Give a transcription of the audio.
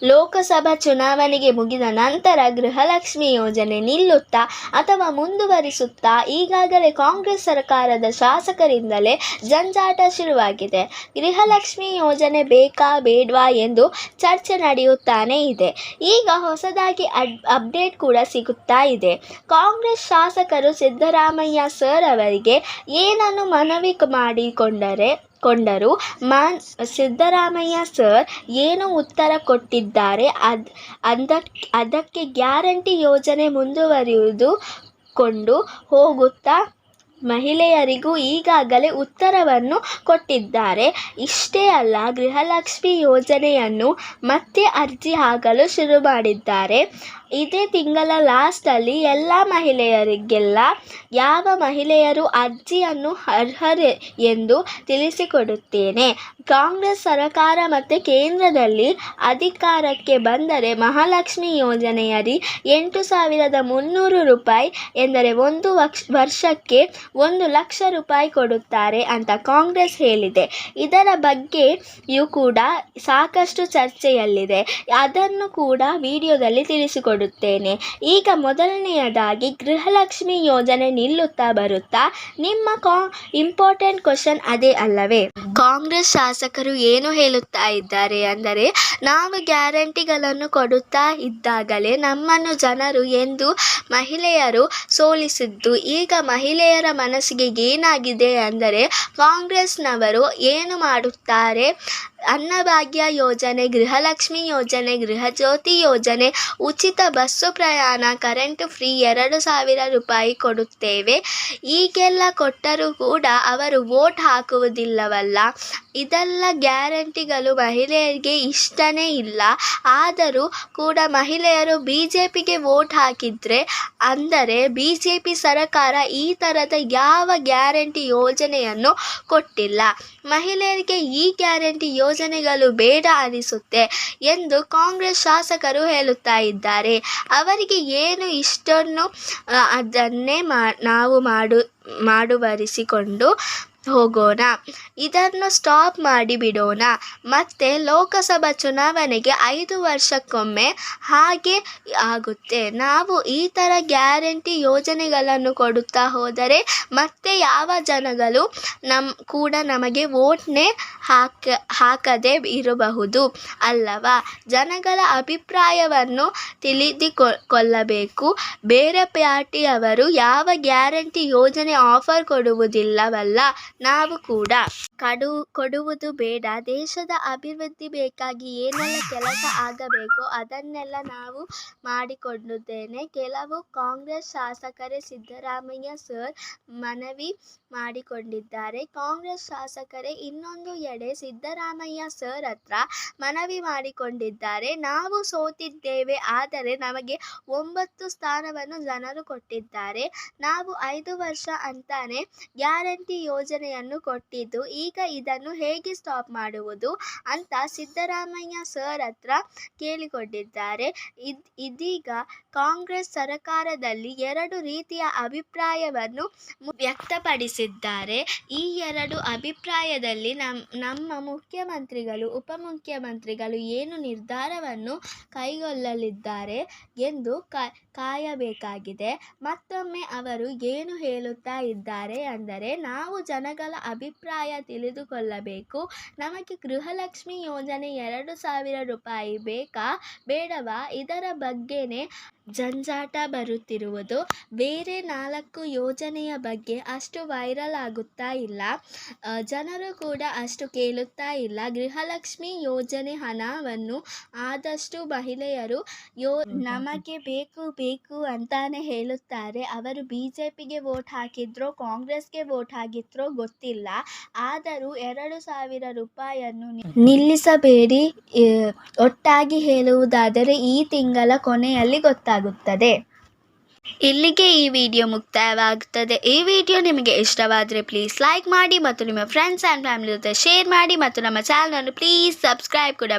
ಲೋಕಸಭಾ ಚುನಾವಣೆಗೆ ಮುಗಿದ ನಂತರ ಗೃಹಲಕ್ಷ್ಮಿ ಯೋಜನೆ ನಿಲ್ಲುತ್ತಾ ಅಥವಾ ಮುಂದುವರಿಸುತ್ತಾ ಈಗಾಗಲೇ ಕಾಂಗ್ರೆಸ್ ಸರ್ಕಾರದ ಶಾಸಕರಿಂದಲೇ ಜಂಜಾಟ ಶುರುವಾಗಿದೆ. ಗೃಹಲಕ್ಷ್ಮಿ ಯೋಜನೆ ಬೇಕಾ ಬೇಡ್ವಾ ಎಂದು ಚರ್ಚೆ ನಡೆಯುತ್ತಾನೇ ಇದೆ. ಈಗ ಹೊಸದಾಗಿ ಅಪ್ಡೇಟ್ ಕೂಡ ಸಿಗುತ್ತಾ ಇದೆ. ಕಾಂಗ್ರೆಸ್ ಶಾಸಕರು ಸಿದ್ದರಾಮಯ್ಯ ಸರ್ ಅವರಿಗೆ ಏನನ್ನು ಮನವಿ ಮಾಡಿಕೊಂಡರು ಸಿದ್ದರಾಮಯ್ಯ ಸರ್ ಏನು ಉತ್ತರ ಕೊಟ್ಟಿದ್ದಾರೆ ಅದಕ್ಕೆ ಗ್ಯಾರಂಟಿ ಯೋಜನೆ ಮುಂದುವರಿದುಕೊಂಡು ಹೋಗುತ್ತಾ ಮಹಿಳೆಯರಿಗೂ ಈಗಾಗಲೇ ಉತ್ತರವನ್ನು ಕೊಟ್ಟಿದ್ದಾರೆ. ಇಷ್ಟೇ ಅಲ್ಲ, ಗೃಹಲಕ್ಷ್ಮಿ ಯೋಜನೆಯನ್ನು ಮತ್ತೆ ಅರ್ಜಿ ಹಾಕಲು ಶುರು ಮಾಡಿದ್ದಾರೆ. ಇದೇ ತಿಂಗಳ ಲಾಸ್ಟಲ್ಲಿ ಎಲ್ಲ ಮಹಿಳೆಯರಿಗೆಲ್ಲ ಯಾವ ಮಹಿಳೆಯರು ಅರ್ಜಿಯನ್ನು ಅರ್ಹರು ಎಂದು ತಿಳಿಸಿಕೊಡುತ್ತೇನೆ. ಕಾಂಗ್ರೆಸ್ ಸರ್ಕಾರ ಮತ್ತು ಕೇಂದ್ರದಲ್ಲಿ ಅಧಿಕಾರಕ್ಕೆ ಬಂದರೆ ಮಹಾಲಕ್ಷ್ಮಿ ಯೋಜನೆಯಡಿ 8,300 ರೂಪಾಯಿ ಎಂದರೆ ಒಂದು ವರ್ಷಕ್ಕೆ 1 ಲಕ್ಷ ರೂಪಾಯಿ ಕೊಡುತ್ತಾರೆ ಅಂತ ಕಾಂಗ್ರೆಸ್ ಹೇಳಿದೆ. ಇದರ ಬಗ್ಗೆಯೂ ಕೂಡ ಸಾಕಷ್ಟು ಚರ್ಚೆಯಲ್ಲಿದೆ. ಅದನ್ನು ಕೂಡ ವಿಡಿಯೋದಲ್ಲಿ ತಿಳಿಸಿಕೊಡುತ್ತೇನೆ. ಈಗ ಮೊದಲನೆಯದಾಗಿ ಗೃಹಲಕ್ಷ್ಮಿ ಯೋಜನೆ ನಿಲ್ಲುತ್ತಾ ಬರುತ್ತಾ ನಿಮ್ಮ ಇಂಪಾರ್ಟೆಂಟ್ ಕ್ವಶನ್ ಅದೇ ಅಲ್ಲವೇ? ಕಾಂಗ್ರೆಸ್ ಶಾಸಕರು ಏನು ಹೇಳುತ್ತಾ ಇದ್ದಾರೆ ಅಂದರೆ, ನಾವು ಗ್ಯಾರಂಟಿಗಳನ್ನು ಕೊಡುತ್ತಾ ಇದ್ದಾಗಲೇ ನಮ್ಮನ್ನು ಜನರು ಎಂದು ಮಹಿಳೆಯರು ಸೋಲಿಸಿದ್ದು. ಈಗ ಮಹಿಳೆಯರ ಮನಸ್ಸಿಗೆ ಏನಾಗಿದೆ ಅಂದರೆ, ಕಾಂಗ್ರೆಸ್ನವರು ಏನು ಮಾಡುತ್ತಾರೆ, ಅನ್ನಭಾಗ್ಯ ಯೋಜನೆ, ಗೃಹಲಕ್ಷ್ಮಿ ಯೋಜನೆ, ಗೃಹಜ್ಯೋತಿ ಯೋಜನೆ, ಉಚಿತ ಬಸ್ಸು ಪ್ರಯಾಣ, ಕರೆಂಟ್ ಫ್ರೀ, 2,000 ರೂಪಾಯಿ ಕೊಡುತ್ತೇವೆ, ಈಗೆಲ್ಲ ಕೊಟ್ಟರೂ ಕೂಡ ಅವರು ವೋಟ್ ಹಾಕುವುದಿಲ್ಲವಲ್ಲ. ಇದೆಲ್ಲ ಗ್ಯಾರಂಟಿಗಳು ಮಹಿಳೆಯರಿಗೆ ಇಷ್ಟನೇ ಇಲ್ಲ. ಆದರೂ ಕೂಡ ಮಹಿಳೆಯರು ಬಿಜೆಪಿಗೆ ವೋಟ್ ಹಾಕಿದ್ರೆ, ಅಂದರೆ ಬಿಜೆಪಿ ಸರ್ಕಾರ ಈ ಥರದ ಯಾವ ಗ್ಯಾರಂಟಿ ಯೋಜನೆಯನ್ನು ಕೊಟ್ಟಿಲ್ಲ. ಮಹಿಳೆಯರಿಗೆ ಈ ಗ್ಯಾರಂಟಿ ಯೋಜನೆಗಳು ಬೇಡ ಅನಿಸುತ್ತೆ ಎಂದು ಕಾಂಗ್ರೆಸ್ ಶಾಸಕರು ಹೇಳುತ್ತಾ ಇದ್ದಾರೆ. ಅವರಿಗೆ ಏನು ಇಷ್ಟನ್ನು ಅದನ್ನೇ ನಾವು ಮಾಡುವರಿಸಿಕೊಂಡು ಹೋಗೋಣ, ಇದನ್ನು ಸ್ಟಾಪ್ ಮಾಡಿ ಬಿಡೋಣ. ಮತ್ತೆ ಲೋಕಸಭಾ ಚುನಾವಣೆಗೆ 5 ವರ್ಷಕ್ಕೊಮ್ಮೆ ಹಾಗೆ ಆಗುತ್ತೆ. ನಾವು ಈ ಥರ ಗ್ಯಾರಂಟಿ ಯೋಜನೆಗಳನ್ನು ಕೊಡುತ್ತಾ ಹೋದರೆ ಮತ್ತೆ ಯಾವ ಜನಗಳು ಕೂಡ ನಮಗೆ ವೋಟ್ನೇ ಹಾಕದೆ ಇರಬಹುದು ಅಲ್ಲವಾ? ಜನಗಳ ಅಭಿಪ್ರಾಯವನ್ನು ತಿಳಿದುಕೊಳ್ಳಬೇಕು. ಬೇರೆ ಪಾರ್ಟಿಯವರು ಯಾವ ಗ್ಯಾರಂಟಿ ಯೋಜನೆ ಆಫರ್ ಕೊಡುವುದಿಲ್ಲವಲ್ಲ, ನಾವು ಕೂಡ ಕೊಡುವುದು ಬೇಡ. ದೇಶದ ಅಭಿವೃದ್ಧಿ ಬೇಕಾಗಿ ಏನೆಲ್ಲ ಕೆಲಸ ಆಗಬೇಕೋ ಅದನ್ನೆಲ್ಲ ನಾವು ಮಾಡಿಕೊಂಡಿದ್ದೇನೆ. ಕೆಲವು ಕಾಂಗ್ರೆಸ್ ಶಾಸಕರೇ ಸಿದ್ದರಾಮಯ್ಯ ಸರ್ ಮನವಿ ಮಾಡಿಕೊಂಡಿದ್ದಾರೆ. ಕಾಂಗ್ರೆಸ್ ಶಾಸಕರೇ ಇನ್ನೊಂದು ಎಡೆ ಸಿದ್ದರಾಮಯ್ಯ ಸರ್ ಹತ್ರ ಮನವಿ ಮಾಡಿಕೊಂಡಿದ್ದಾರೆ. ನಾವು ಸೋತಿದ್ದೇವೆ, ಆದರೆ ನಮಗೆ 9 ಸ್ಥಾನವನ್ನು ಜನರು ಕೊಟ್ಟಿದ್ದಾರೆ. ನಾವು 5 ವರ್ಷ ಅಂತಾನೆ ಗ್ಯಾರಂಟಿ ಯೋಜನೆಯನ್ನು ಕೊಟ್ಟಿದ್ದು. ಈಗ ಇದನ್ನು ಹೇಗೆ ಸ್ಟಾಪ್ ಮಾಡುವುದು ಅಂತ ಸಿದ್ದರಾಮಯ್ಯ ಸರ್ ಹತ್ರ ಕೇಳಿಕೊಂಡಿದ್ದಾರೆ. ಇದೀಗ ಕಾಂಗ್ರೆಸ್ ಸರ್ಕಾರದಲ್ಲಿ 2 ರೀತಿಯ ಅಭಿಪ್ರಾಯವನ್ನು ವ್ಯಕ್ತಪಡಿಸಿದ್ದಾರೆ. ಈ 2 ಅಭಿಪ್ರಾಯದಲ್ಲಿ ನಮ್ಮ ಮುಖ್ಯಮಂತ್ರಿಗಳು, ಉಪಮುಖ್ಯಮಂತ್ರಿಗಳು ಏನು ನಿರ್ಧಾರವನ್ನು ಕೈಗೊಳ್ಳಲಿದ್ದಾರೆ ಎಂದು ಕಾಯಬೇಕಾಗಿದೆ. ಮತ್ತೊಮ್ಮೆ ಅವರು ಏನು ಹೇಳುತ್ತಾ ಇದ್ದಾರೆ ಅಂದರೆ, ನಾವು ಜನಗಳ ಅಭಿಪ್ರಾಯ ತಿಳಿದುಕೊಳ್ಳಬೇಕು. ನಮಗೆ ಗೃಹಲಕ್ಷ್ಮಿ ಯೋಜನೆ 2,000 ರೂಪಾಯಿ ಬೇಕಾ ಬೇಡವಾ, ಇದರ ಬಗ್ಗೆನೇ ಜಂಜಾಟ ಬರುತ್ತಿರುವುದು. ಬೇರೆ 4 ಯೋಜನೆಯ ಬಗ್ಗೆ ಅಷ್ಟು ವೈರಲ್ ಆಗುತ್ತಾ ಇಲ್ಲ, ಜನರು ಕೂಡ ಅಷ್ಟು ಕೇಳುತ್ತಾ ಇಲ್ಲ. ಗೃಹಲಕ್ಷ್ಮಿ ಯೋಜನೆ ಹಣವನ್ನು ಆದಷ್ಟು ಮಹಿಳೆಯರು ನಮಗೆ ಬೇಕು ಅಂತಾನೆ ಹೇಳುತ್ತಾರೆ. ಅವರು ಬಿಜೆಪಿಗೆ ವೋಟ್ ಹಾಕಿದ್ರೋ ಕಾಂಗ್ರೆಸ್ಗೆ ವೋಟ್ ಹಾಕಿದ್ರೋ ಗೊತ್ತಿಲ್ಲ. ಆದರೂ 2,000 ರೂಪಾಯಿಯನ್ನು ನಿಲ್ಲಿಸಬೇಡಿ. ಒಟ್ಟಾಗಿ ಹೇಳುವುದಾದರೆ ಈ ತಿಂಗಳ ಕೊನೆಯಲ್ಲಿ ಗೊತ್ತಾಗುತ್ತದೆ. ಇಲ್ಲಿಗೆ ಈ ವಿಡಿಯೋ ಮುಕ್ತಾಯವಾಗುತ್ತದೆ. ಈ ವಿಡಿಯೋ ನಿಮಗೆ ಇಷ್ಟವಾದರೆ ಪ್ಲೀಸ್ ಲೈಕ್ ಮಾಡಿ ಮತ್ತು ನಿಮ್ಮ ಫ್ರೆಂಡ್ಸ್ ಆ್ಯಂಡ್ ಫ್ಯಾಮಿಲಿ ಜೊತೆ ಶೇರ್ ಮಾಡಿ ಮತ್ತು ನಮ್ಮ ಚಾನಲನ್ನು ಪ್ಲೀಸ್ ಸಬ್ಸ್ಕ್ರೈಬ್ ಕೂಡ